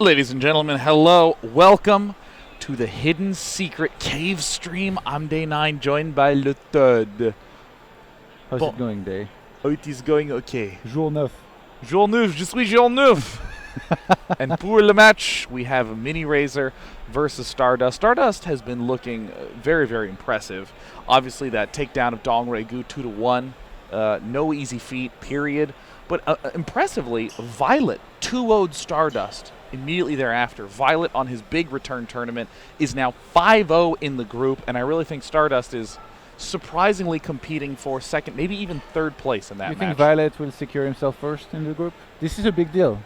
Ladies and gentlemen, hello. Welcome to the Hidden Secret Cave Stream. I'm Day 9, joined by Le Todd. How's it going, Day? Oh, it is going okay. Jour 9. Jour 9, je suis jour 9. And pour le match, we have Miniraser versus Stardust. Stardust has been looking very, very impressive. Obviously, that takedown of Dong Regu 2-1. No easy feat, period. But impressively, Violet 2-0'd Stardust immediately thereafter. Violet, on his big return tournament, is now 5-0 in the group, and I really think Stardust is surprisingly competing for second, maybe even third place in that match. You think Violet will secure himself first in the group? This is a big deal.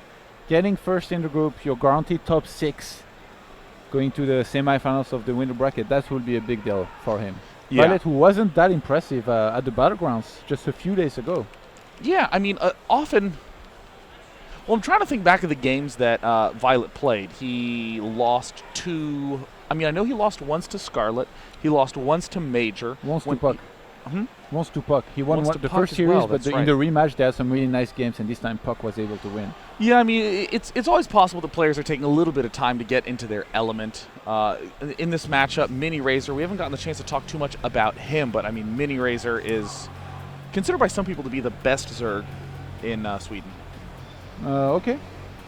Getting first in the group, you're guaranteed top 6 going to the semifinals of the winner bracket. That will be a big deal for him. Yeah. Violet, who wasn't that impressive at the Battlegrounds just a few days ago. Yeah, I mean, often... Well, I'm trying to think back of the games that Violet played. He lost to... I mean, I know he lost once to Scarlet. He lost once to Major. Once to Puck. Once to Puck. He won the first series, well, but in the rematch, they had some really nice games, and this time Puck was able to win. Yeah, I mean, it's always possible that players are taking a little bit of time to get into their element. In this matchup, Miniraser, we haven't gotten the chance to talk too much about him, but I mean, Miniraser is considered by some people to be the best Zerg in Sweden. Okay.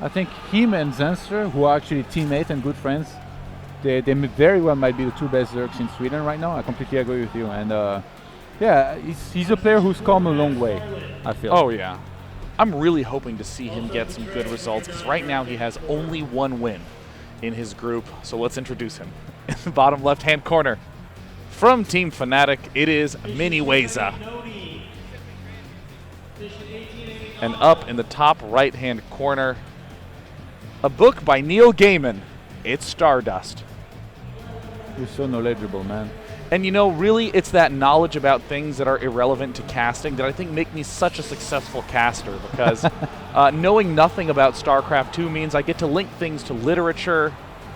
I think him and Zenster, who are actually teammates and good friends, they very well might be the two best Zergs in Sweden right now. I completely agree with you. And yeah, he's a player who's come a long way, I feel. Oh, yeah. I'm really hoping to see him get some good results, because right now he has only one win in his group. So let's introduce him. In the bottom left-hand corner, from Team Fnatic, it is Miniraser. And up in the top right-hand corner, a book by Neil Gaiman. It's Stardust. You're so knowledgeable, man. And you know, really, it's that knowledge about things that are irrelevant to casting that I think make me such a successful caster, because knowing nothing about StarCraft 2 means I get to link things to literature,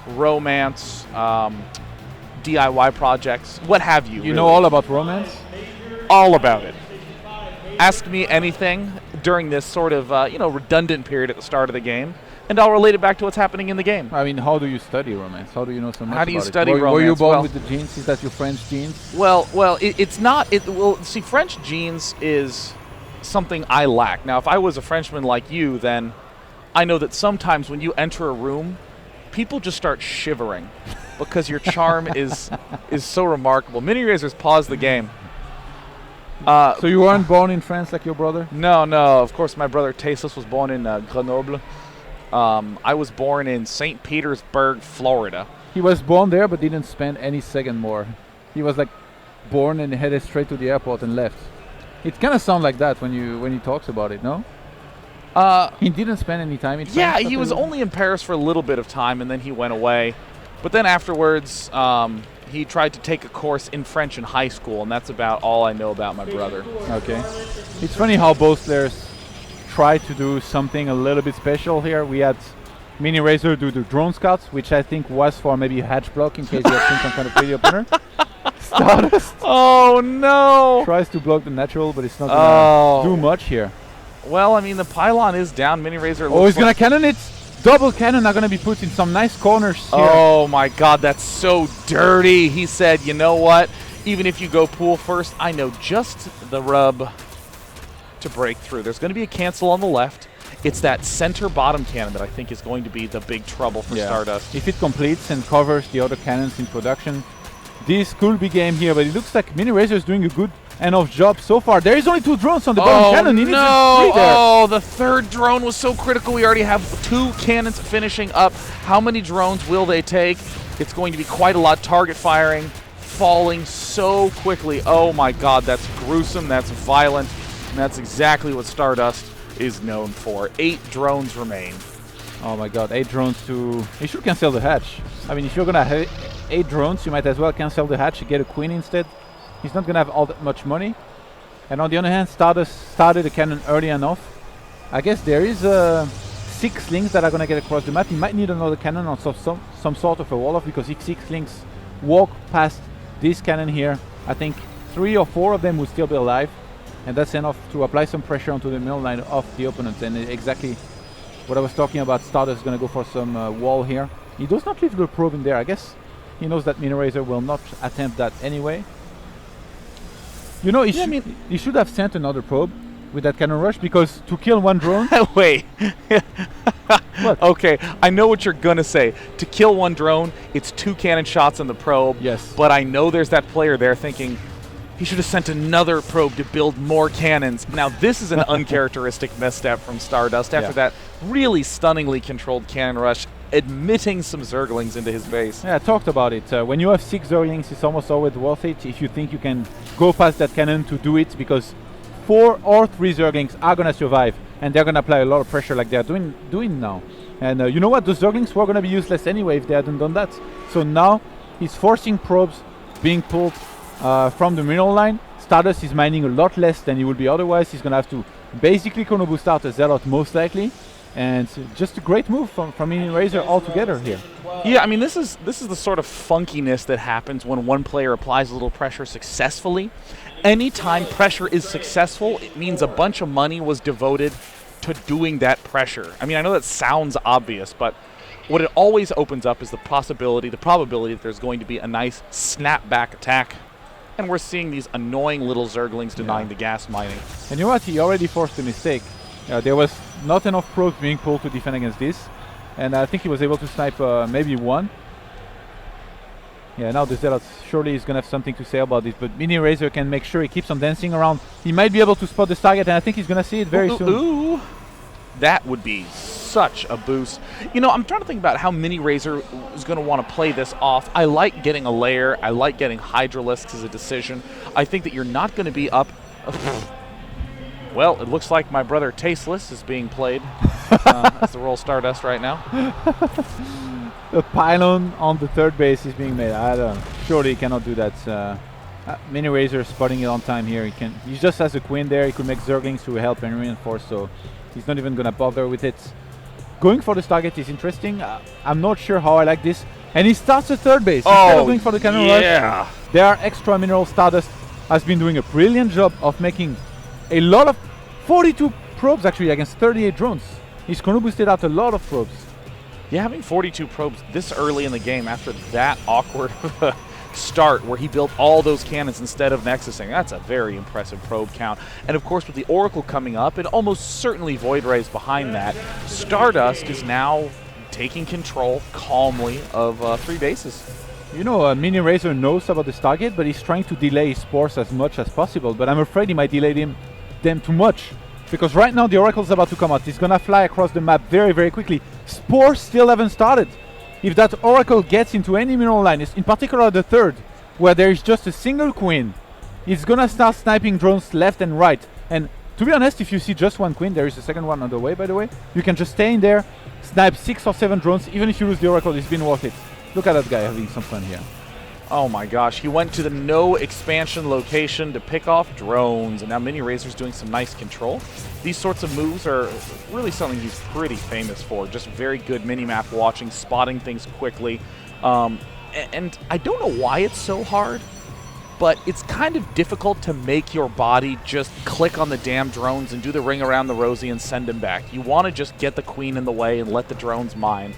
romance, DIY projects, what have you. You know all about romance? All about it. Ask me anything during this sort of, redundant period at the start of the game, and I'll relate it back to what's happening in the game. I mean, how do you study romance? How do you know so much How do you about study it? romance? Were you born with the genes? Is that your French genes? Well, it's not. See, French genes is something I lack. Now, if I was a Frenchman like you, then I know that sometimes when you enter a room, people just start shivering because your charm is so remarkable. Miniraser's paused the game. So you weren't born in France like your brother? No. Of course, my brother Tassos was born in Grenoble. I was born in St. Petersburg, Florida. He was born there, but didn't spend any second more. He was like born and headed straight to the airport and left. It kind of sounds like that when he talks about it, no? He didn't spend any time in France. Yeah, he was only in Paris for a little bit of time, and then he went away. But then afterwards, he tried to take a course in French in high school, and that's about all I know about my brother. Okay. It's funny how both players try to do something a little bit special here. We had Miniraser do the drone scouts, which I think was for maybe a hatch block in case you have seen some kind of pretty opener. Stardust. Oh, no. Tries to block the natural, but it's not going to do much here. Well, I mean, the pylon is down. Miniraser. Oh, he's going to cannon it. Double cannon are going to be put in some nice corners here. Oh my god, that's so dirty. He said, you know what? Even if you go pool first, I know just the rub to break through. There's going to be a cancel on the left. It's that center bottom cannon that I think is going to be the big trouble for Stardust. If it completes and covers the other cannons in production, this could be game here, but it looks like Miniraser is doing a good enough job so far. There is only 2 drones on the bottom cannon. He needs to there. Oh, the third drone was so critical. We already have 2 cannons finishing up. How many drones will they take? It's going to be quite a lot. Target firing, falling so quickly. Oh my god, that's gruesome, that's violent, and that's exactly what Stardust is known for. 8 drones remain. Oh my god, 8 drones to... You should cancel the hatch. I mean, if you're going to have 8 drones, you might as well cancel the hatch and get a queen instead. He's not going to have all that much money. And on the other hand, Stardust started the cannon early enough. I guess there is 6 links that are going to get across the map. He might need another cannon on some sort of a wall-off, because if 6 links walk past this cannon here, I think 3 or 4 of them will still be alive. And that's enough to apply some pressure onto the middle line of the opponent. And exactly what I was talking about, Stardust is going to go for some wall here. He does not leave the probe in there. I guess he knows that Miniraser will not attempt that anyway. You know, he should have sent another probe with that cannon rush, because to kill one drone... Wait. What? Okay, I know what you're going to say. To kill one drone, it's 2 cannon shots on the probe. Yes. But I know there's that player there thinking, he should have sent another probe to build more cannons. Now, this is an uncharacteristic misstep from Stardust after that really stunningly controlled cannon rush, admitting some Zerglings into his base. Yeah, I talked about it. When you have 6 Zerglings, it's almost always worth it if you think you can go past that cannon to do it, because 4 or 3 Zerglings are going to survive, and they're going to apply a lot of pressure like they're doing now. And you know what? Those Zerglings were going to be useless anyway if they hadn't done that. So now he's forcing probes being pulled from the mineral line. Stardust is mining a lot less than he would be otherwise. He's going to have to basically chrono boost out a Zealot most likely. And just a great move from Miniraser altogether here. Yeah, I mean, this is the sort of funkiness that happens when one player applies a little pressure successfully. Anytime pressure is successful, it means a bunch of money was devoted to doing that pressure. I mean, I know that sounds obvious, but what it always opens up is the probability that there's going to be a nice snapback attack. And we're seeing these annoying little Zerglings denying the gas mining. And you know what? He already forced a mistake. There was not enough probes being pulled to defend against this. And I think he was able to snipe maybe 1. Yeah, now the Zealot surely is going to have something to say about this, but Miniraser can make sure he keeps on dancing around. He might be able to spot this target, and I think he's going to see it very soon. Ooh, that would be such a boost. You know, I'm trying to think about how Miniraser is going to want to play this off. I like getting a layer. I like getting Hydralisks as a decision. I think that you're not going to be up... Well, it looks like my brother Tasteless is being played as the role Stardust right now. A pylon on the 3rd base is being made. I don't know. Surely he cannot do that. Miniraser spotting it on time here. He just has a Queen there. He could make Zerglings to help and reinforce, so he's not even going to bother with it. Going for this target is interesting. I'm not sure how I like this. And he starts the 3rd base instead of going for the cannon rush. There are extra minerals. Stardust has been doing a brilliant job of making a lot of 42 probes actually against 38 drones. He's chrono boosted out a lot of probes. Yeah, having 42 probes this early in the game after that awkward start where he built all those cannons instead of nexusing, that's a very impressive probe count. And of course with the Oracle coming up and almost certainly Void Rays behind that, Stardust is now taking control calmly of 3 bases. You know, Miniraser knows about this target, but he's trying to delay his spores as much as possible, but I'm afraid he might delay them too much. Because right now the Oracle's about to come out. He's gonna fly across the map very, very quickly. Spores still haven't started. If that Oracle gets into any mineral line, in particular the 3rd, where there is just a single Queen, it's gonna start sniping drones left and right. And to be honest, if you see just 1 Queen, there is a 2nd one on the way, by the way, you can just stay in there, snipe 6 or 7 drones. Even if you lose the Oracle, it's been worth it. Look at that guy having some fun here. Oh my gosh, he went to the no expansion location to pick off drones, and now Miniraser's doing some nice control. These sorts of moves are really something he's pretty famous for, just very good minimap watching, spotting things quickly. And I don't know why it's so hard, but it's kind of difficult to make your body just click on the damn drones and do the ring around the rosy and send them back. You want to just get the Queen in the way and let the drones mine.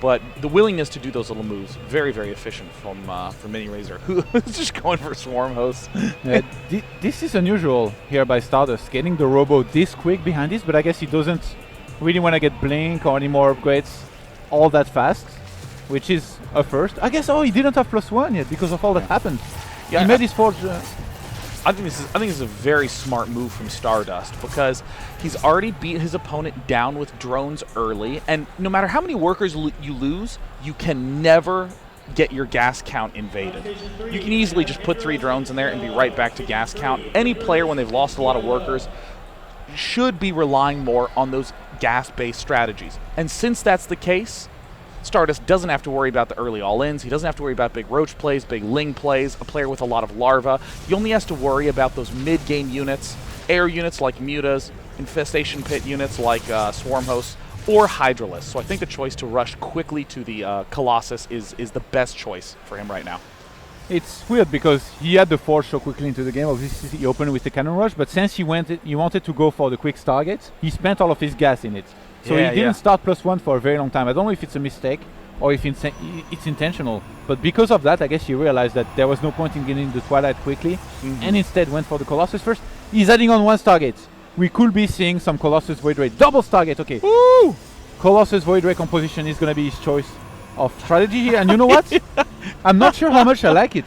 But the willingness to do those little moves, very, very efficient from Miniraser, who's just going for swarm hosts. This is unusual here by Stardust, getting the Robo this quick behind this, but I guess he doesn't really want to get Blink or any more upgrades all that fast, which is a first. I guess, he didn't have +1 yet because of all that happened. Yeah, he made his forge... I think this is a very smart move from Stardust because he's already beat his opponent down with drones early, and no matter how many workers you lose, you can never get your gas count invaded. You can easily just put 3 drones in there and be right back to gas count. Any player, when they've lost a lot of workers, should be relying more on those gas-based strategies. And since that's the case, Stardust doesn't have to worry about the early all-ins. He doesn't have to worry about big roach plays, big ling plays, a player with a lot of larva. He only has to worry about those mid-game units, air units like mutas, infestation pit units like swarm hosts, or Hydralisks. So I think the choice to rush quickly to the Colossus is the best choice for him right now. It's weird because he had the force so quickly into the game. Obviously he opened with the cannon rush, but since he wanted to go for the quick target, he spent all of his gas in it. So Yeah, he didn't yeah. start +1 for a very long time. I don't know if it's a mistake or if it's intentional. But because of that, I guess he realized that there was no point in getting the Twilight quickly, and instead went for the Colossus first. He's adding on 1 Stargate. We could be seeing some Colossus Void Ray. Double Stargate, okay. Woo! Colossus Void Ray composition is going to be his choice of strategy here. And you know what? I'm not sure how much I like it.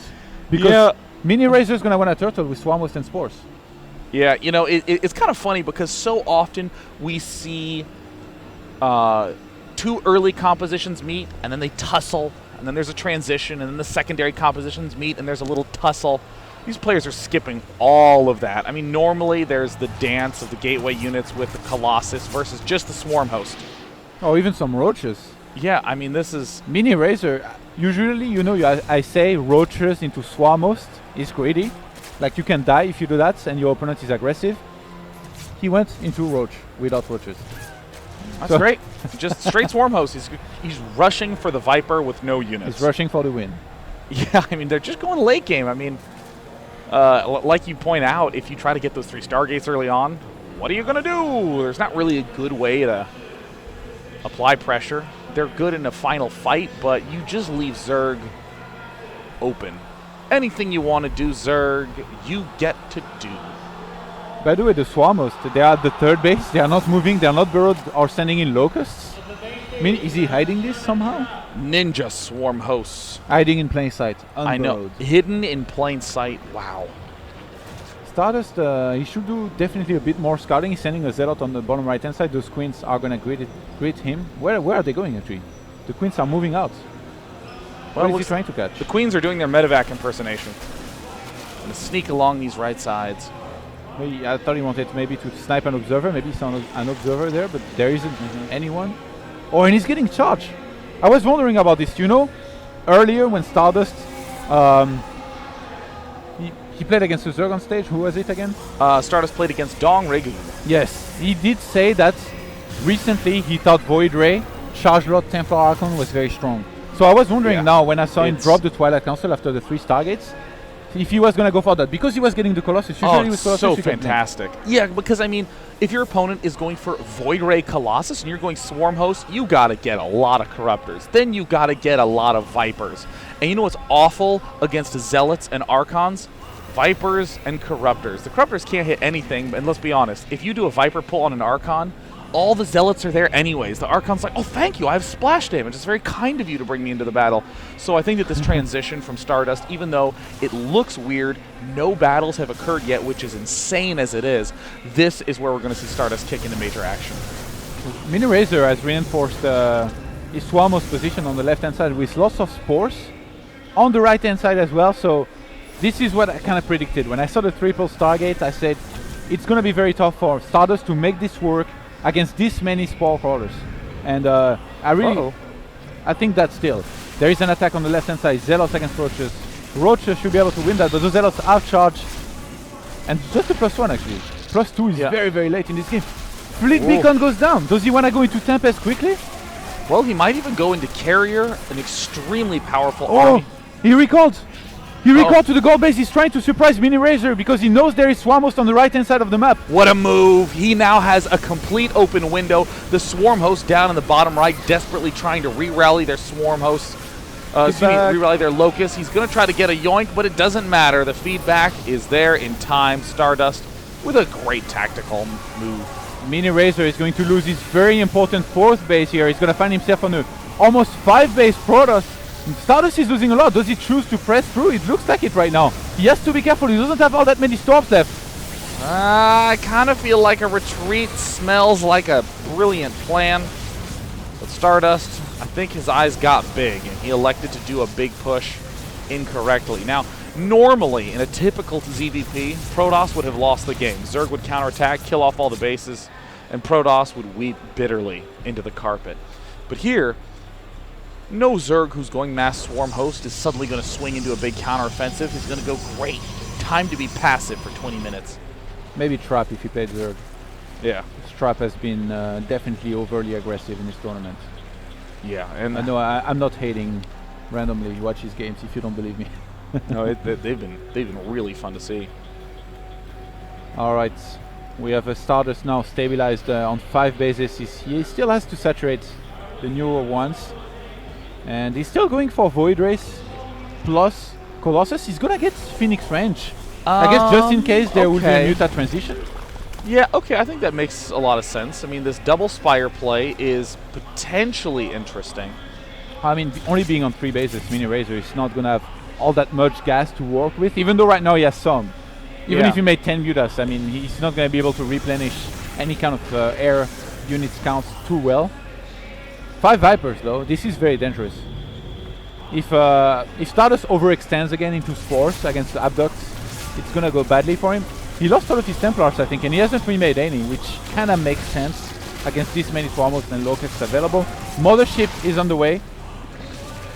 Because Miniraser is going to win a turtle with Swarmhost and Spores. Yeah, you know, it's kind of funny because so often we see 2 early compositions meet, and then they tussle, and then there's a transition, and then the secondary compositions meet, and there's a little tussle. These players are skipping all of that. I mean, normally there's the dance of the gateway units with the Colossus versus just the Swarm Host. Or even some Roaches. Yeah, I mean, this is... Miniraser, usually, you know, I say Roaches into Swarmhost is greedy. Like, you can die if you do that, and your opponent is aggressive. He went into Roach without Roaches. That's great. Just straight Swarm Host. He's rushing for the Viper with no units. He's rushing for the win. Yeah, I mean, they're just going late game. I mean, like you point out, if you try to get those 3 Stargates early on, what are you going to do? There's not really a good way to apply pressure. They're good in a final fight, but you just leave Zerg open. Anything you want to do, Zerg, you get to do. By the way, the Swarmhost, they are at the 3rd base. They are not moving. They are not burrowed or sending in locusts. I mean, is he hiding this somehow? Ninja Swarm Hosts. Hiding in plain sight. I know. Hidden in plain sight. Wow. Stardust, he should do definitely a bit more scouting. He's sending a Zealot on the bottom right-hand side. Those Queens are going to greet him. Where are they going, actually? The Queens are moving out. What is he trying to catch? The Queens are doing their medevac impersonation. Going to sneak along these right sides. Maybe, I thought he wanted maybe to snipe an observer. Maybe he's an observer there, but there isn't anyone. Oh, and he's getting charged. I was wondering about this. You know, earlier when Stardust, he played against the Zerg on stage. Who was it again? Stardust played against Dong Rigu. Yes, he did say that recently he thought Void Ray, Charge Lot, Templar Archon was very strong. So I was wondering now when I saw him drop the Twilight Council after the 3 Stargates, if he was going to go for that, because he was getting the Colossus. Usually with Colossus, so fantastic. Yeah, because I mean, if your opponent is going for Void Ray Colossus and you're going Swarm Host, you got to get a lot of Corruptors. Then you got to get a lot of Vipers. And you know what's awful against Zealots and Archons? Vipers and Corruptors. The Corruptors can't hit anything, and let's be honest, if you do a Viper pull on an Archon, all the Zealots are there anyways. The Archon's like, oh, thank you, I have splash damage. It's very kind of you to bring me into the battle. So I think that this transition from Stardust, even though it looks weird, no battles have occurred yet, which is insane as it is, this is where we're going to see Stardust kick into major action. Miniraser has reinforced his Swarmhost position on the left-hand side with lots of Spores. On the right-hand side as well, so this is what I kind of predicted. When I saw the triple Stargate, I said, it's going to be very tough for Stardust to make this work against this many Spore crawlers. And I think that still. There is an attack on the left-hand side, Zealots against Roaches. Roaches should be able to win that, but those Zealots are charged. And just a +1 actually. +2 is very, very late in this game. Fleet Beacon goes down. Does he want to go into Tempest quickly? Well, he might even go into Carrier, an extremely powerful army. He recalled. He recalled to the gold base. He's trying to surprise Miniraser because he knows there is Swarmhost on the right-hand side of the map. What a move. He now has a complete open window. The Swarm Host down in the bottom right, desperately trying to re-rally their Swarm Hosts. Re-rally their Locusts. He's going to try to get a yoink, but it doesn't matter. The feedback is there in time. Stardust with a great tactical move. Miniraser is going to lose his very important 4th base here. He's going to find himself on a almost 5-base Protoss. Stardust is losing a lot. Does he choose to press through? It looks like it right now. He has to be careful. He doesn't have all that many storms left. I kind of feel like a retreat smells like a brilliant plan. But Stardust, I think his eyes got big, and he elected to do a big push incorrectly. Now, normally, in a typical ZVP, Protoss would have lost the game. Zerg would counterattack, kill off all the bases, and Protoss would weep bitterly into the carpet. But here, no Zerg who's going mass Swarm Host is suddenly going to swing into a big counteroffensive. He's going to go great. Time to be passive for 20 minutes. Maybe Trap if he played Zerg. Yeah. Trap has been definitely overly aggressive in this tournament. Yeah, and I know I'm not hating randomly. Watch his games if you don't believe me. No, they've been really fun to see. All right, We have a Stardust now stabilized on 5 bases. He still has to saturate the newer ones. And he's still going for Void Race plus Colossus. He's gonna get Phoenix range. I guess just in case there will be a Muta transition. Yeah, okay, I think that makes a lot of sense. I mean, this double Spire play is potentially interesting. I mean, only being on 3 bases, Miniraser is not gonna have all that much gas to work with, even though right now he has some. Even if he made 10 Mutas, I mean, he's not gonna be able to replenish any kind of air units counts too well. 5 Vipers though, this is very dangerous. If Stardust overextends again into Spores against the Abducts, it's gonna go badly for him. He lost all of his Templars, I think, and he hasn't remade any, which kinda makes sense against this many Swarmos and Locusts available. Mothership is on the way.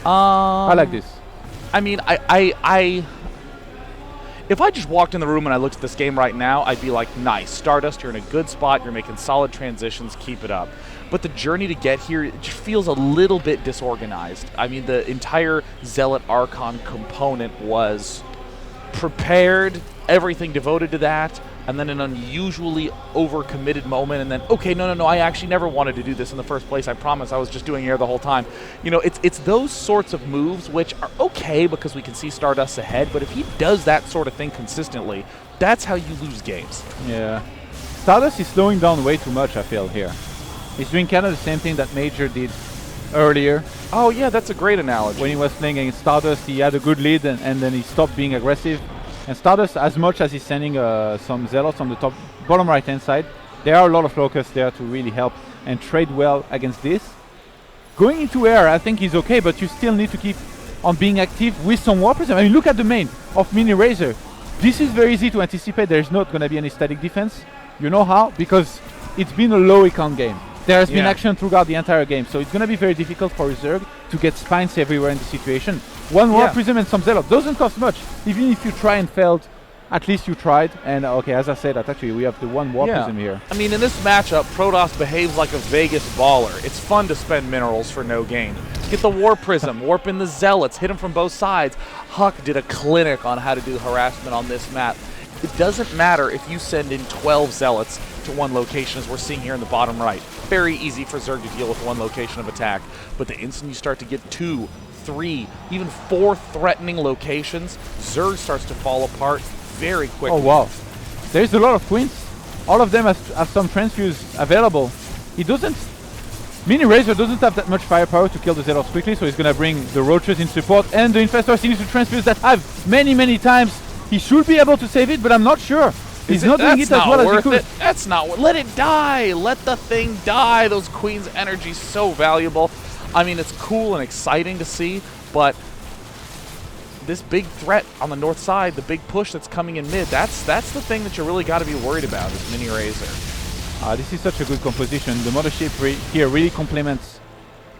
I like this. I mean, if I just walked in the room and I looked at this game right now, I'd be like, nice, Stardust, you're in a good spot, you're making solid transitions, keep it up. But the journey to get here, it just feels a little bit disorganized. I mean, the entire Zealot Archon component was prepared, everything devoted to that, and then an unusually overcommitted moment, and then, okay, no, I actually never wanted to do this in the first place. I promise I was just doing air the whole time. You know, it's those sorts of moves which are okay because we can see Stardust ahead, but if he does that sort of thing consistently, that's how you lose games. Yeah. Stardust is slowing down way too much, I feel, here. He's doing kind of the same thing that Major did earlier. Oh yeah, that's a great analogy. When he was playing against Stardust, he had a good lead and then he stopped being aggressive. And Stardust, as much as he's sending some Zealots on the bottom right-hand side, there are a lot of Locusts there to really help and trade well against this. Going into air, I think he's okay, but you still need to keep on being active with some Warp Prism. I mean, look at the main of Miniraser. This is very easy to anticipate. There's not going to be any static defense. You know how? Because it's been a low econ game. There has been action throughout the entire game, so it's going to be very difficult for Zerg to get spines everywhere in the situation. One Warp Prism and some Zealot doesn't cost much. Even if you try and failed, at least you tried. And okay, as I said, actually we have the one Warp Prism here. I mean, in this matchup, Protoss behaves like a Vegas baller. It's fun to spend minerals for no gain. Get the Warp Prism, warp in the Zealots, hit them from both sides. Huck did a clinic on how to do harassment on this map. It doesn't matter if you send in 12 Zealots to one location, as we're seeing here in the bottom right. Very easy for Zerg to deal with one location of attack. But the instant you start to get 2, 3, even 4 threatening locations, Zerg starts to fall apart very quickly. Oh wow. There's a lot of Queens. All of them have some Transfuse available. Miniraser doesn't have that much firepower to kill the Zealots quickly, so he's going to bring the Roaches in support and the Infestors he needs to Transfuse that have many times. He should be able to save it, but I'm not sure. He's not doing it as well as he could. That's not worth it. Let it die. Let the thing die. Those Queen's energy's so valuable. I mean, it's cool and exciting to see, but this big threat on the north side, the big push that's coming in mid, that's the thing that you really got to be worried about is Miniraser. This is such a good composition. The Mothership here really complements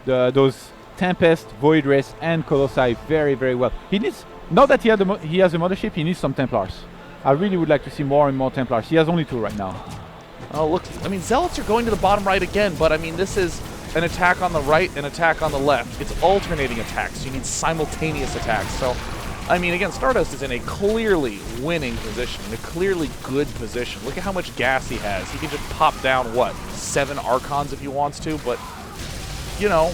those Tempest, Void Race, and Colossi very well. He needs, now that he has a Mothership, he needs some Templars. I really would like to see more and more Templars. He has only 2 right now. Oh, look, I mean, Zealots are going to the bottom right again, but I mean, this is an attack on the right, an attack on the left. It's alternating attacks. You need simultaneous attacks. So, I mean, again, Stardust is in a clearly winning position, in a clearly good position. Look at how much gas he has. He can just pop down, what, 7 Archons if he wants to, but, you know,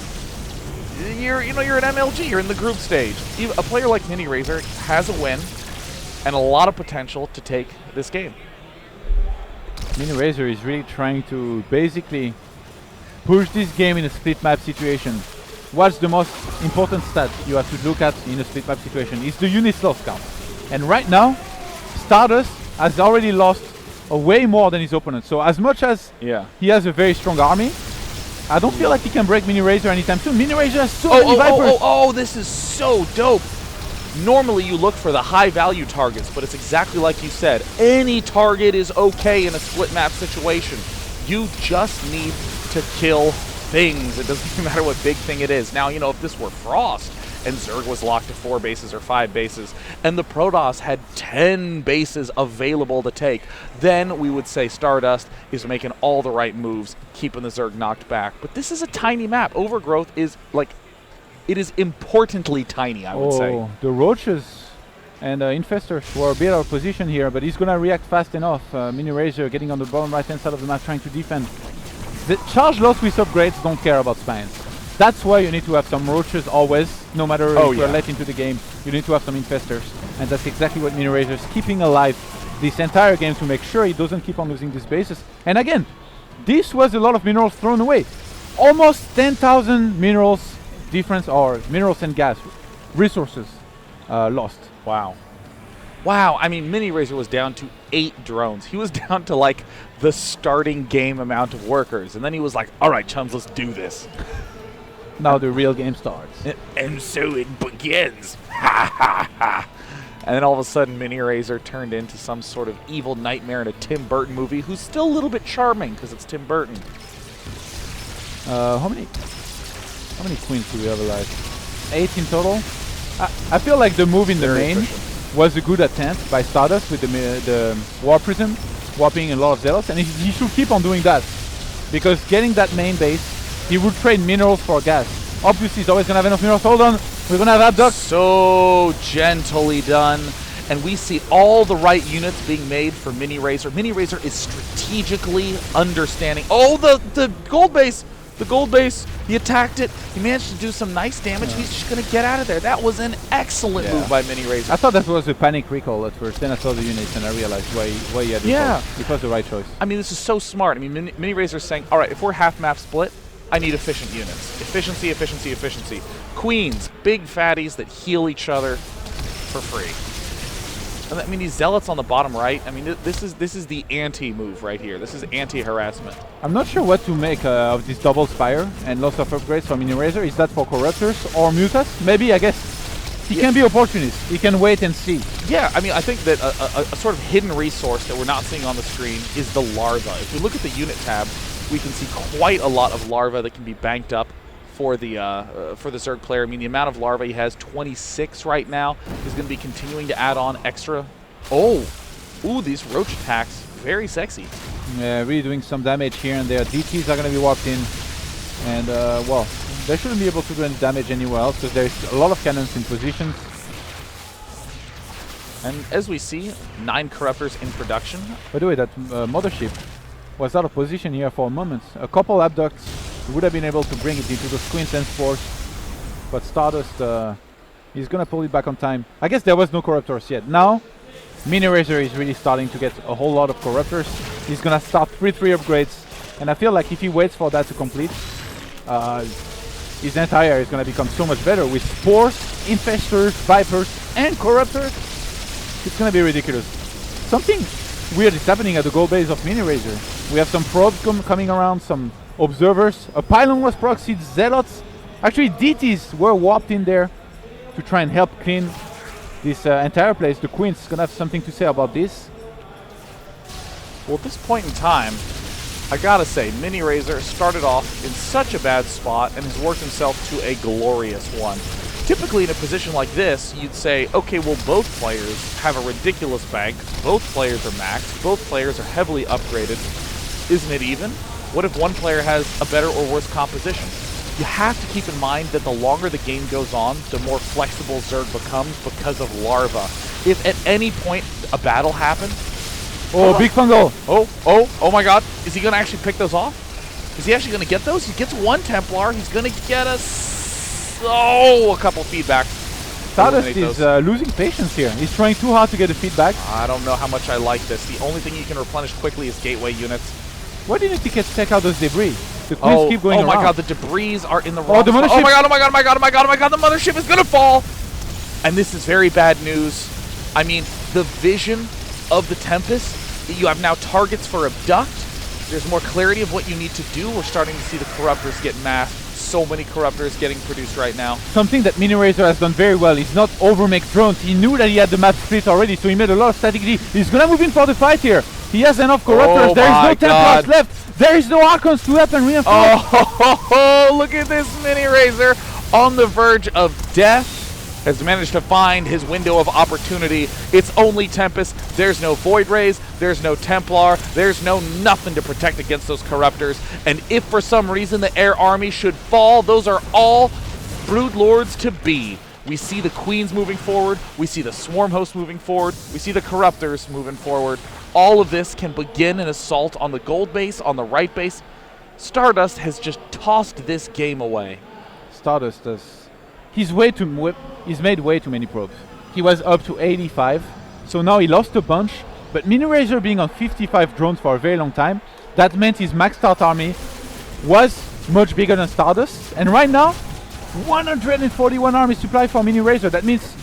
you're an MLG. You're in the group stage. A player like Miniraser has a win and a lot of potential to take this game. Miniraser is really trying to basically push this game in a split map situation. What's the most important stat you have to look at in a split map situation? It's the units lost count. And right now, Stardust has already lost way more than his opponent. So as much as he has a very strong army, I don't feel like he can break Miniraser anytime soon. Miniraser has so many Vipers. Oh, this is so dope. Normally you look for the high value targets, but it's exactly like you said. Any target is okay in a split map situation. You just need to kill things. It doesn't even matter what big thing it is. Now, you know, if this were Frost and Zerg was locked to 4 bases or 5 bases, and the Protoss had 10 bases available to take, then we would say Stardust is making all the right moves, keeping the Zerg knocked back. But this is a tiny map. Overgrowth is like, it is importantly tiny, I would say. The Roaches and Infestors were a bit out of position here, but he's gonna react fast enough. Miniraser getting on the bottom right hand side of the map trying to defend. The charge loss with upgrades don't care about spines. That's why you need to have some roaches always, no matter if you're late into the game. You need to have some Infestors, and that's exactly what Miniraser is keeping alive this entire game to make sure he doesn't keep on losing these bases. And again, this was a lot of minerals thrown away. Almost 10,000 minerals difference, or minerals and gas resources lost. Wow. Wow, I mean, Miniraser was down to 8 drones. He was down to like the starting game amount of workers. And then he was like, all right, chums, let's do this. Now the real game starts. And so it begins. Ha ha ha. And then all of a sudden, Miniraser turned into some sort of evil nightmare in a Tim Burton movie, who's still a little bit charming because it's Tim Burton. How many queens do we have alive? 8 in total. I feel like the move in the main was a good attempt by Stardust with the War Prism, warping a lot of Zealots, and he should keep on doing that. Because getting that main base, he would trade minerals for gas. Obviously, he's always going to have enough minerals. Hold on, we're going to have abducts. So gently done. And we see all the right units being made for Miniraser. Miniraser is strategically understanding. Oh, the gold base! The gold base, he attacked it. He managed to do some nice damage. He's just going to get out of there. That was an excellent move by Miniraser. I thought that was a panic recall at first. Then I saw the units and I realized why he had it. It was the right choice. I mean, this is so smart. I mean, Miniraser is saying, all right, if we're half map split, I need efficient units. Efficiency, efficiency, efficiency. Queens, big fatties that heal each other for free. And I mean, these Zealots on the bottom right, I mean, this is the anti-move right here. This is anti-harassment. I'm not sure what to make of this double Spire and lots of upgrades from Miniraser. Is that for Corruptors or Mutas? Maybe, I guess. He can be opportunist. He can wait and see. Yeah, I mean, I think that a sort of hidden resource that we're not seeing on the screen is the larva. If we look at the unit tab, we can see quite a lot of larva that can be banked up for the Zerg player. I mean, the amount of larvae he has, 26 right now, is going to be continuing to add on extra. Oh, ooh, these roach attacks, very sexy. Yeah, really doing some damage here and there. DTs are going to be warped in, and well, they shouldn't be able to do any damage anywhere else because there's a lot of cannons in positions. And as we see, 9 Corruptors in production. By the way, that mothership was out of position here for a moment. A couple abducts would have been able to bring it into the Queens and Force, but Stardust is gonna pull it back on time. I guess there was no Corruptors yet. Now, Miniraser is really starting to get a whole lot of Corruptors. He's gonna start 3-3 upgrades, and I feel like if he waits for that to complete, his entire is gonna become so much better with Spores, Infestors, Vipers, and Corruptors. It's gonna be ridiculous. Something weird is happening at the gold base of Miniraser. We have some probes coming around, some observers. A pylon was proxied, Zealots. Actually, DTs were warped in there to try and help clean this entire place. The Queen's gonna have something to say about this. Well, at this point in time, I gotta say, Miniraser started off in such a bad spot and has worked himself to a glorious one. Typically in a position like this, you'd say, okay, well, both players have a ridiculous bank, both players are maxed, both players are heavily upgraded. Isn't it even? What if one player has a better or worse composition? You have to keep in mind that the longer the game goes on, the more flexible Zerg becomes because of larva. If at any point a battle happens... Oh, big fungal! Oh my god. Is he going to actually pick those off? Is he actually going to get those? He gets one Templar. He's going to get a couple feedback. Stardust is losing patience here. He's trying too hard to get the feedback. I don't know how much I like this. The only thing you can replenish quickly is gateway units. Why didn't he take out those debris? The Queens keep going around. Oh my god, the debris are in the wrong the mothership. Oh my god, the mothership is gonna fall! And this is very bad news. I mean, the vision of the Tempest, you have now targets for abduct. There's more clarity of what you need to do. We're starting to see the Corruptors get massed. So many Corruptors getting produced right now. Something that Miniraser has done very well is not overmake drones. He knew that he had the map split already, so he made a lot of static D. He's gonna move in for the fight here. He has enough Corruptors. There is no Templars left. There is no Archons to help and reinforce. Oh, look at this Miniraser on the verge of death. Has managed to find his window of opportunity. It's only Tempest. There's no Void Rays. There's no Templar. There's no nothing to protect against those Corruptors. And if for some reason the Air Army should fall, those are all Brood Lords to be. We see the Queens moving forward. We see the Swarm Host moving forward. We see the Corruptors moving forward. All of this can begin an assault on the gold base, on the right base. Stardust has just tossed this game away. Stardust does. He's made way too many probes. He was up to 85, so now he lost a bunch. But Miniraser being on 55 drones for a very long time, that meant his maxed out army was much bigger than Stardust. And right now, 141 army supply for Miniraser. That means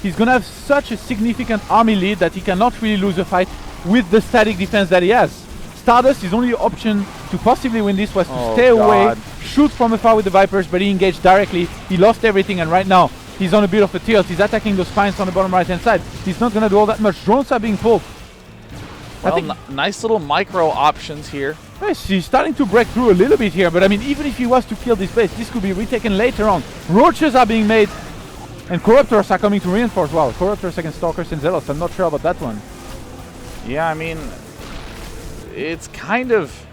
he's gonna have such a significant army lead that he cannot really lose a fight with the static defense that he has. Stardust, his only option to possibly win this was to stay away, shoot from afar with the Vipers, but he engaged directly. He lost everything, and right now he's on a bit of a tilt. He's attacking those spines on the bottom right hand side. He's not gonna do all that much. Drones are being pulled. Well, I think nice little micro options here. Yes, he's starting to break through a little bit here, but I mean, even if he was to kill this base, this could be retaken later on. Roaches are being made, and Corruptors are coming to reinforce. Well, Corruptors against Stalkers and Zealots. I'm not sure about that one. Yeah, I mean, it's kind of...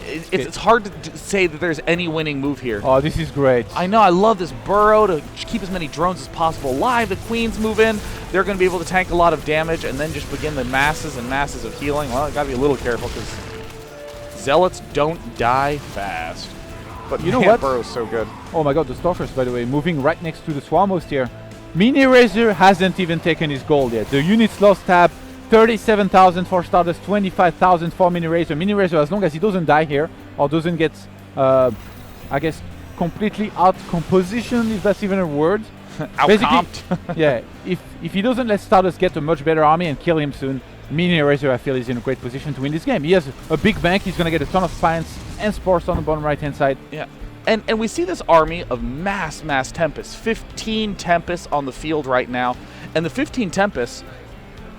It's hard to say that there's any winning move here. Oh, this is great. I know, I love this burrow to keep as many drones as possible alive. The Queens move in. They're going to be able to tank a lot of damage and then just begin the masses and masses of healing. Well, you got to be a little careful because Zealots don't die fast. But you know what? Burrow's so good. Oh my god, the Stalkers, by the way, moving right next to the Swarm Host here. Miniraser hasn't even taken his gold yet. The units lost tab. 37,000 for Stardust, 25,000 for Miniraser. Miniraser, as long as he doesn't die here, or doesn't get, I guess, completely out-composition, if that's even a word. Out-comped. Yeah, if he doesn't let Stardust get a much better army and kill him soon, Miniraser, I feel, is in a great position to win this game. He has a big bank, he's going to get a ton of spines and spores on the bottom right-hand side. Yeah. And we see this army of mass Tempests. 15 Tempests on the field right now. And the 15 Tempests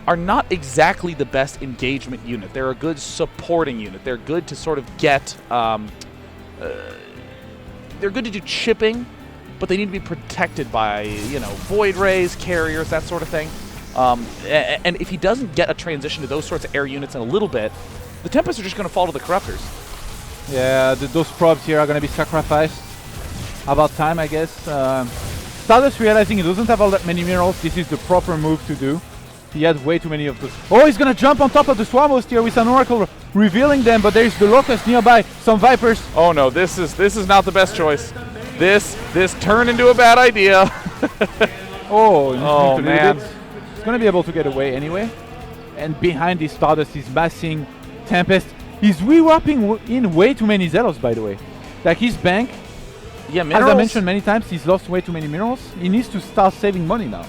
are not exactly the best engagement unit. They're a good supporting unit. They're good to sort of get... they're good to do chipping, but they need to be protected by, you know, Void Rays, carriers, that sort of thing. And if he doesn't get a transition to those sorts of air units in a little bit, the Tempests are just going to fall to the Corruptors. Yeah, those probes here are going to be sacrificed. About time, I guess. Stardust realizing he doesn't have all that many minerals. This is the proper move to do. He had way too many of those. Oh, he's gonna jump on top of the Swarm Host here with an Oracle revealing them, but there's the Locust nearby, some Vipers. Oh no, this is not the best choice. This turned into a bad idea. Oh man. He's gonna be able to get away anyway. And behind this Stardust is massing Tempest. He's re-wrapping in way too many Zealots, by the way. Like his bank, yeah, minerals. As I mentioned many times, he's lost way too many minerals. He needs to start saving money now.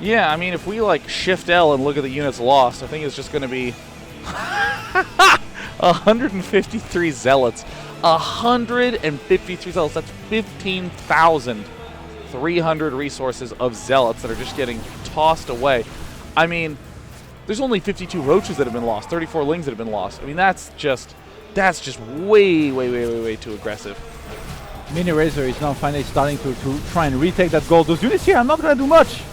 Yeah, I mean, if we like Shift L and look at the units lost, I think it's just going to be 153 Zealots. 153 Zealots. That's 15,300 resources of Zealots that are just getting tossed away. I mean, there's only 52 Roaches that have been lost, 34 Lings that have been lost. I mean, that's just way too aggressive. Miniraser is now finally starting to try and retake that gold. Those units here are not going to do much.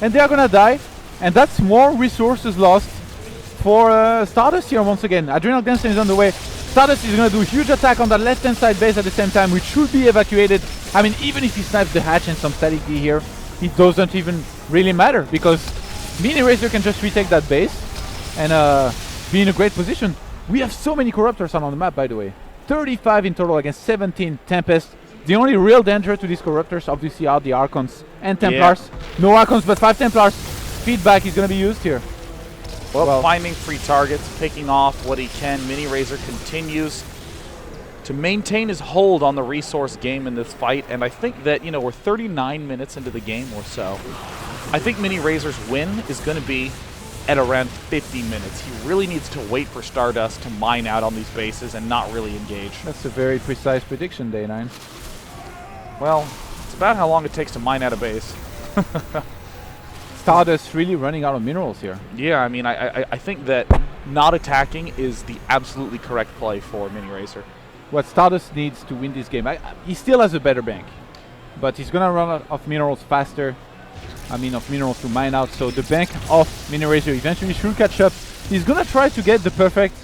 And they are going to die. And that's more resources lost for Stardust here once again. Adrenal Gangster is on the way. Stardust is going to do a huge attack on that left-hand side base at the same time, which should be evacuated. I mean, even if he snipes the hatch and some static D here, it doesn't even really matter because Miniraser can just retake that base and be in a great position. We have so many Corruptors on the map, by the way. 35 in total against 17 Tempest. The only real danger to these Corruptors obviously are the Archons and Templars. Yeah. No Archons, but 5 Templars. Feedback is going to be used here. Well, finding free targets, picking off what he can. Miniraser continues to maintain his hold on the resource game in this fight, and I think that, you know, we're 39 minutes into the game or so. I think Miniraser's win is going to be at around 50 minutes. He really needs to wait for Stardust to mine out on these bases and not really engage. That's a very precise prediction, Day9. Well, it's about how long it takes to mine out a base. Stardust really running out of minerals here. Yeah, I mean, I think that not attacking is the absolutely correct play for Miniraser. What Stardust needs to win this game, he still has a better bank, but he's going to run out of minerals faster. I mean, of minerals to mine out, so the bank of Miniraser eventually should catch up. He's going to try to get the perfect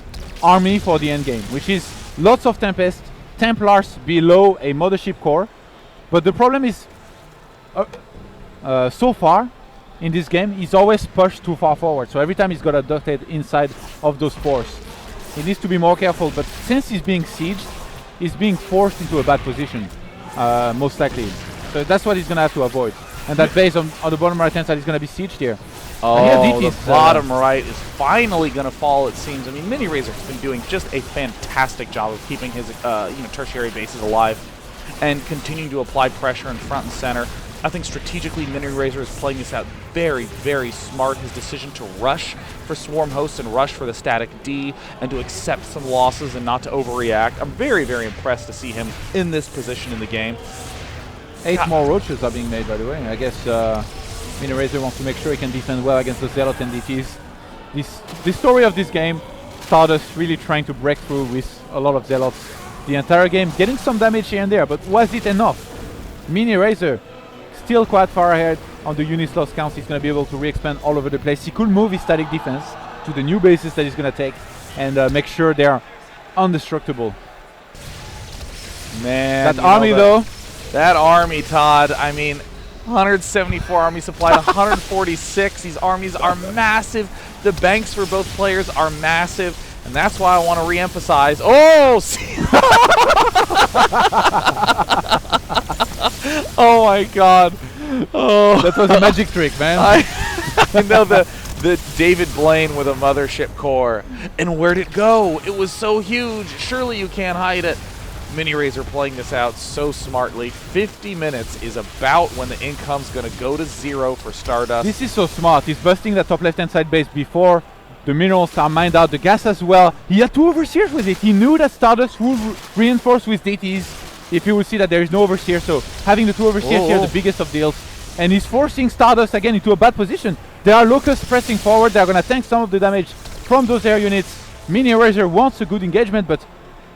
army for the end game, which is lots of Tempest, Templars below a Mothership core. But the problem is, so far in this game, he's always pushed too far forward. So every time he's got abducted inside of those spores. He needs to be more careful, but since he's being sieged, he's being forced into a bad position, most likely. So that's what he's going to have to avoid. And that base on the bottom right-hand side is going to be sieged here. Oh, the bottom right is finally going to fall, it seems. I mean, Miniraser has been doing just a fantastic job of keeping his tertiary bases alive and continuing to apply pressure in front and center. I think strategically Miniraser is playing this out very, very smart. His decision to rush for Swarm Hosts and rush for the static D and to accept some losses and not to overreact. I'm very, very impressed to see him in this position in the game. 8 more roaches are being made, by the way. I guess Miniraser wants to make sure he can defend well against the Zealot and DTs. The story of this game, Stardust really trying to break through with a lot of Zealots the entire game, getting some damage here and there, but was it enough? Miniraser still quite far ahead on the units loss counts. He's going to be able to re-expand all over the place. He could move his static defense to the new bases that he's going to take and make sure they're indestructible. Man, that army though. That army, Todd, I mean, 174 army supply to 146. These armies are massive. The banks for both players are massive. And that's why I want to re-emphasize. Oh! Oh my God! Oh, that was a magic trick, man. I know the David Blaine with a mothership core. And where'd it go? It was so huge. Surely you can't hide it. Miniraser playing this out so smartly. 50 minutes is about when the income's going to go to 0 for Stardust. This is so smart. He's busting that top left-hand side base before the minerals are mined out, the gas as well. He had 2 overseers with it. He knew that Stardust would reinforce with DTs if he would see that there is no overseer. So having the 2 overseers here, the biggest of deals. And he's forcing Stardust again into a bad position. There are locusts pressing forward. They're going to tank some of the damage from those air units. Miniraser wants a good engagement, but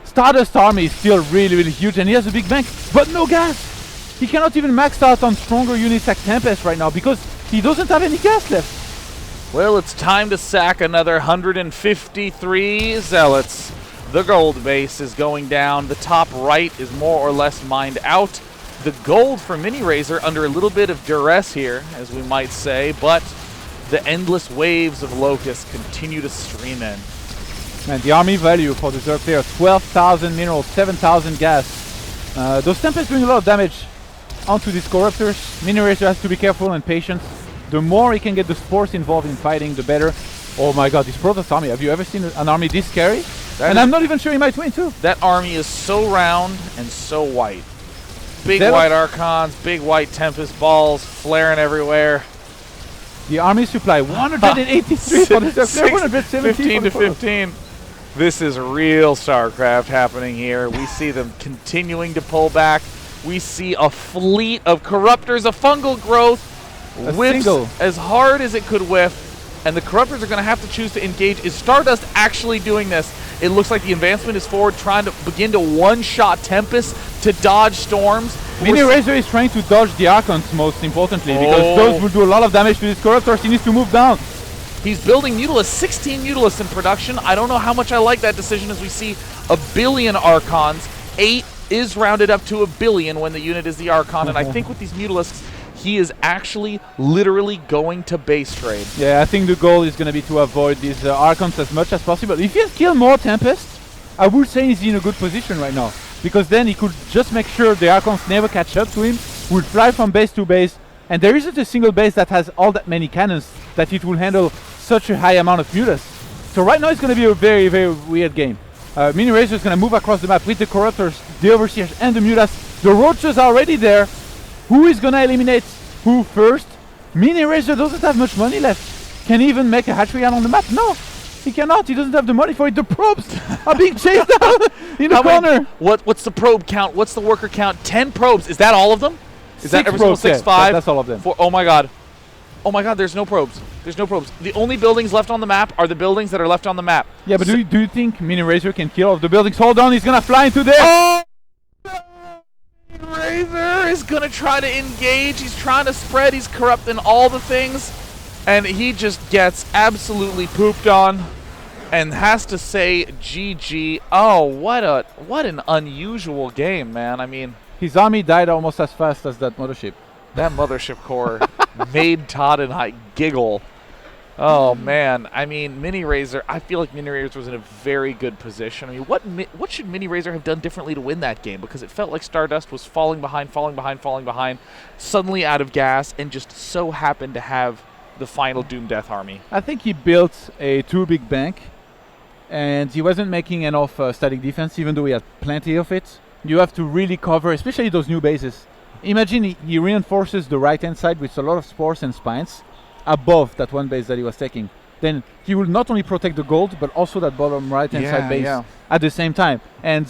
Stardust army is still really, really huge, and he has a big bank, but no gas. He cannot even max out on stronger units like Tempest right now because he doesn't have any gas left. Well, it's time to sack another 153 Zealots. The gold base is going down. The top right is more or less mined out. The gold for Miniraser under a little bit of duress here, as we might say, but the endless waves of locusts continue to stream in. Man, the army value for the Zerg player, 12,000 minerals, 7,000 gas. Those Tempests doing a lot of damage onto these Corruptors. Miniraser has to be careful and patient. The more he can get the Spores involved in fighting, the better. Oh my God, this Protoss army, have you ever seen an army this scary? And I'm not even sure he might win too. That army is so round and so white. Big white Archons, big white Tempest balls flaring everywhere. The army supply, 183 for the Zerg player, 117 15 to 15. This is real StarCraft happening here. We see them continuing to pull back. We see a fleet of Corruptors, a fungal growth, whiffs as hard as it could whiff, and the Corruptors are going to have to choose to engage. Is Stardust actually doing this? It looks like the advancement is forward, trying to begin to one-shot Tempest to dodge storms. Miniraser is trying to dodge the Archons, most importantly, because those will do a lot of damage to these Corruptors. He needs to move down. He's building Mutalisks, 16 Mutalisks in production. I don't know how much I like that decision as we see a billion Archons. 8 is rounded up to a billion when the unit is the Archon, and I think with these Mutalisks, he is actually literally going to base trade. Yeah, I think the goal is going to be to avoid these Archons as much as possible. If he can kill more Tempest, I would say he's in a good position right now, because then he could just make sure the Archons never catch up to him, would fly from base to base, and there isn't a single base that has all that many cannons that it will handle such a high amount of Mutas. So right now it's going to be a very, very weird game. Miniraser is going to move across the map with the Corruptors, the Overseers, and the Mutas. The Roaches are already there. Who is going to eliminate who first? Miniraser doesn't have much money left. Can he even make a hatchery on the map? No, he cannot. He doesn't have the money for it. The probes are being chased down in the corner. What's the probe count? What's the worker count? 10 probes. Is that all of them? Is that every single 6-5? Yeah, that's all of them. Oh my God. Oh my God, there's no probes. There's no probes. The only buildings left on the map are the buildings that are left on the map. Yeah, but do you think Miniraser can kill all of the buildings? Hold on, he's going to fly into there. Oh! Miniraser is going to try to engage. He's trying to spread. He's corrupting all the things. And he just gets absolutely pooped on and has to say GG. Oh, what an unusual game, man. I mean, his army died almost as fast as that mothership. That mothership core made Todd and I giggle. Oh man, I mean, Miniraser. I feel like Miniraser was in a very good position. I mean, what should Miniraser have done differently to win that game? Because it felt like Stardust was falling behind, suddenly out of gas, and just so happened to have the final Doom Death army. I think he built a too big bank, and he wasn't making enough static defense, even though he had plenty of it. You have to really cover, especially those new bases. Imagine he reinforces the right-hand side with a lot of spores and spines above that one base that he was taking. Then he will not only protect the gold, but also that bottom right-hand side base at the same time. And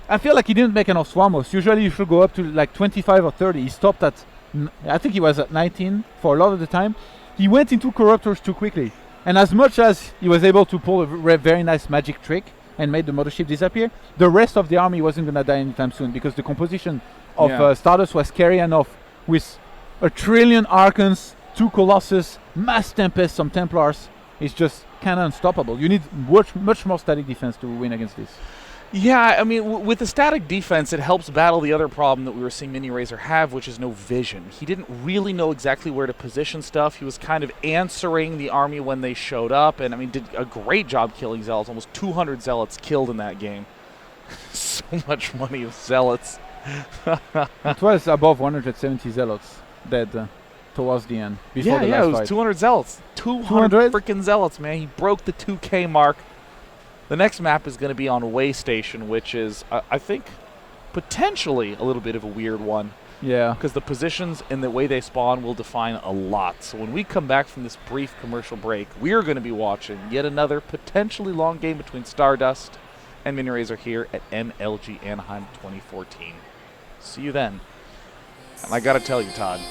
I feel like he didn't make enough Swamos. Usually you should go up to like 25 or 30. He stopped at, I think he was at 19 for a lot of the time. He went into Corruptors too quickly. And as much as he was able to pull a very nice magic trick and made the mothership disappear, the rest of the army wasn't going to die anytime soon, because the composition of Stardust was scary enough with 1 trillion Archons, 2 Colossus, Mass Tempest, some Templars. It's just kind of unstoppable. You need much more static defense to win against this. Yeah, I mean, with the static defense, it helps battle the other problem that we were seeing Miniraser have, which is no vision. He didn't really know exactly where to position stuff. He was kind of answering the army when they showed up, and I mean, did a great job killing Zealots. Almost 200 Zealots killed in that game. So much money of Zealots. It was above 170 Zealots dead towards the end. Before the last it was fight. 200 Zealots. 200 freaking Zealots, man. He broke the 2K mark. The next map is going to be on Way Station, which is, I think, potentially a little bit of a weird one. Yeah. Because the positions and the way they spawn will define a lot. So when we come back from this brief commercial break, we're going to be watching yet another potentially long game between Stardust and Miniraser here at MLG Anaheim 2014. See you then. And I got to tell you, Todd,